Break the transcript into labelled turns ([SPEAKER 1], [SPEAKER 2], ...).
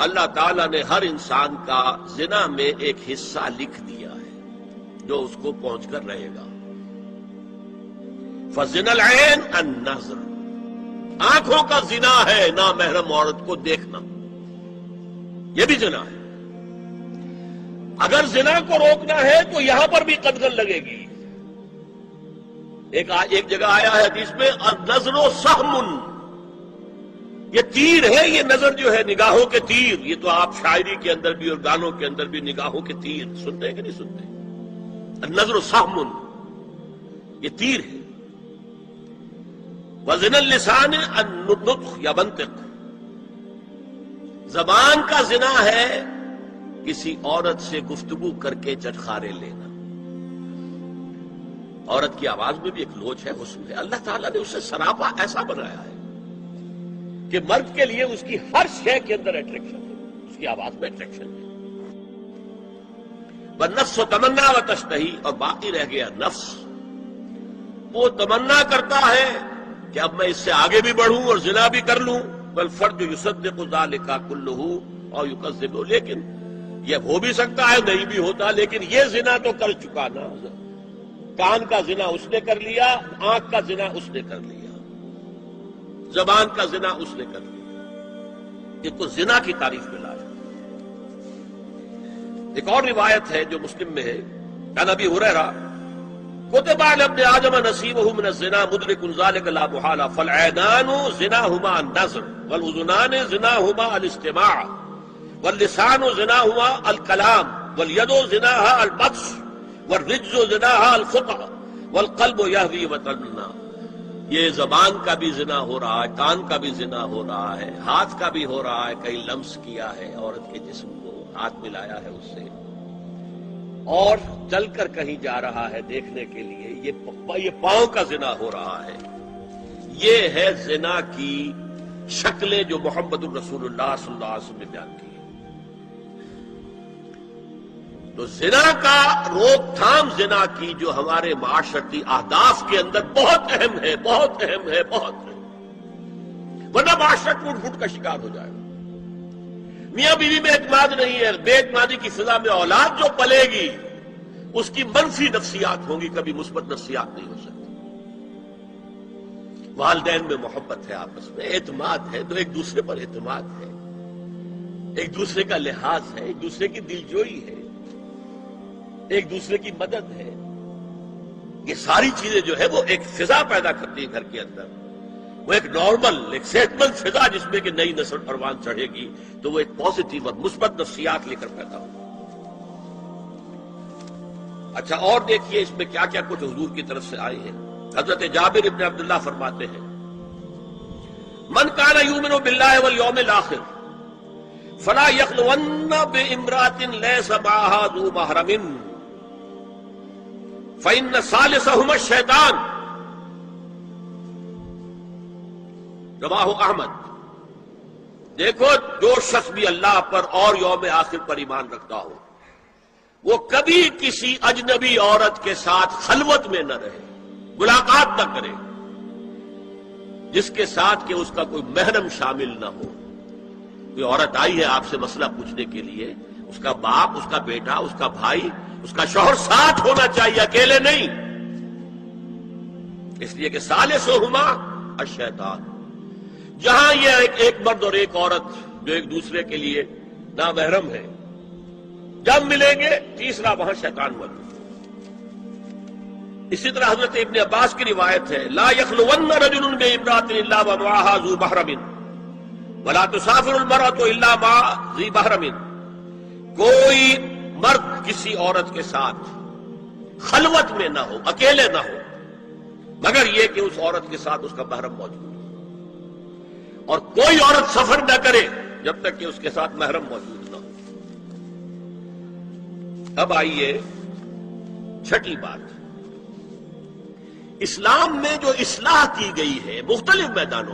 [SPEAKER 1] اللہ تعالیٰ نے ہر انسان کا زنا میں ایک حصہ لکھ دیا ہے جو اس کو پہنچ کر رہے گا. فزنا العین النظر، آنکھوں کا زنا ہے نامحرم عورت کو دیکھنا، یہ بھی زنا ہے. اگر زنا کو روکنا ہے تو یہاں پر بھی قدغن لگے گی. ایک جگہ آیا ہے حدیث میں النظر سہم، یہ تیر ہے. یہ نظر جو ہے نگاہوں کے تیر، یہ تو آپ شاعری کے اندر بھی اور گانوں کے اندر بھی نگاہوں کے تیر سنتے ہیں کہ نہیں سنتے؟ النظر سہم، یہ تیر ہے. وزن اللسان النطق یا منطق، زبان کا زنا ہے کسی عورت سے گفتگو کر کے چٹخارے لینا. عورت کی آواز میں بھی ایک لوچ ہے، حسن ہے. اللہ تعالیٰ نے اسے سراپا ایسا بنایا ہے کہ مرد کے لیے اس کی ہر شے کے اندر اٹریکشن ہے، اس کی آواز میں اٹریکشن ہے. والنفس تمنا و تشتہی، اور باقی رہ گیا نفس، وہ تمنا کرتا ہے کہ اب میں اس سے آگے بھی بڑھوں اور زنا بھی کر لوں. والفرج یصدق ذلک کلہ اور یکذب، لیکن یہ ہو بھی سکتا ہے نہیں بھی ہوتا، لیکن یہ زنا تو کر چکا نا. کان کا زنا اس نے کر لیا، آنکھ کا زنا اس نے کر لیا، زبان کا زنا اس نے کر لیا. یہ تو زنا کی تعریف میں لایا. ایک اور روایت ہے جو مسلم میں ہے، عن ابی ہریرہ کتب علی ابن آدم نصیبہ من الزنا مدرک ذلک لا محالہ فالعینان زناہما النظر والاذنان زناہما الاستماع واللسان زناہما الکلام والید زناہا البطش والرجز زناہا الخطأ والقلب یہوی وطنا. یہ زبان کا بھی زنا ہو رہا ہے، کان کا بھی زنا ہو رہا ہے، ہاتھ کا بھی ہو رہا ہے. کہیں لمس کیا ہے عورت کے جسم کو، ہاتھ ملایا ہے اس سے، اور چل کر کہیں جا رہا ہے دیکھنے کے لیے، یہ پاؤں کا زنا ہو رہا ہے. یہ ہے زنا کی شکلیں جو محمد الرسول اللہ صلی اللہ علیہ وسلم نے بیان کی. تو زنا کا روک تھام، زنا کی جو ہمارے معاشرتی اہداف کے اندر بہت اہم ہے، بہت اہم ہے، بہت ہے، ورنہ معاشرہ ٹوٹ پھوٹ کا شکار ہو جائے گا. میاں بیوی میں اعتماد نہیں ہے، بے اعتمادی کی فضا میں اولاد جو پلے گی اس کی منفی نفسیات ہوں گی، کبھی مثبت نفسیات نہیں ہو سکتی. والدین میں محبت ہے، آپس میں اعتماد ہے، تو ایک دوسرے پر اعتماد ہے، ایک دوسرے کا لحاظ ہے، ایک دوسرے کی دلجوئی ہے، ایک دوسرے کی مدد ہے. یہ ساری چیزیں جو ہے وہ ایک فضا پیدا کرتی ہے گھر کے اندر. وہ ایک نارمل، ایک صحت مند فضا جس میں کہ نئی نسل پروان چڑھے گی تو وہ ایک پازیٹیو اور مثبت نفسیات لے کر پیدا ہوگی. اچھا، اور دیکھیے اس میں کیا کیا کچھ حضور کی طرف سے آئے ہیں. حضرت جابر ابن عبداللہ فرماتے ہیں من کان یؤمن باللہ والیوم الآخر فلا یخلون بامرأۃ لیس معها ذو محرم فإن ثالثہما الشیطان. رواہ احمد. دیکھو، جو شخص بھی اللہ پر اور یوم آخر پر ایمان رکھتا ہو وہ کبھی کسی اجنبی عورت کے ساتھ خلوت میں نہ رہے، ملاقات نہ کرے جس کے ساتھ کہ اس کا کوئی محرم شامل نہ ہو. کوئی عورت آئی ہے آپ سے مسئلہ پوچھنے کے لیے، اس کا باپ، اس کا بیٹا، اس کا بھائی، اس کا شوہر ساتھ ہونا چاہیے، اکیلے نہیں. اس لیے کہ ثالثہما الشیطان. جہاں یہ ایک مرد اور ایک عورت جو ایک دوسرے کے لیے نامحرم ہے، جب ملیں گے تیسرا وہاں شیطان موجود. اسی طرح حضرت ابن عباس کی روایت ہے لا یخلون رجل بامرأۃ الا ومعها ذو محرم ولا تسافر المرأة الا مع ذی محرم. کوئی مرد کسی عورت کے ساتھ خلوت میں نہ ہو، اکیلے نہ ہو، مگر یہ کہ اس عورت کے ساتھ اس کا محرم موجود ہو. اور کوئی عورت سفر نہ کرے جب تک کہ اس کے ساتھ محرم موجود نہ ہو. اب آئیے چھٹی بات، اسلام میں جو اصلاح کی گئی ہے مختلف میدانوں میں،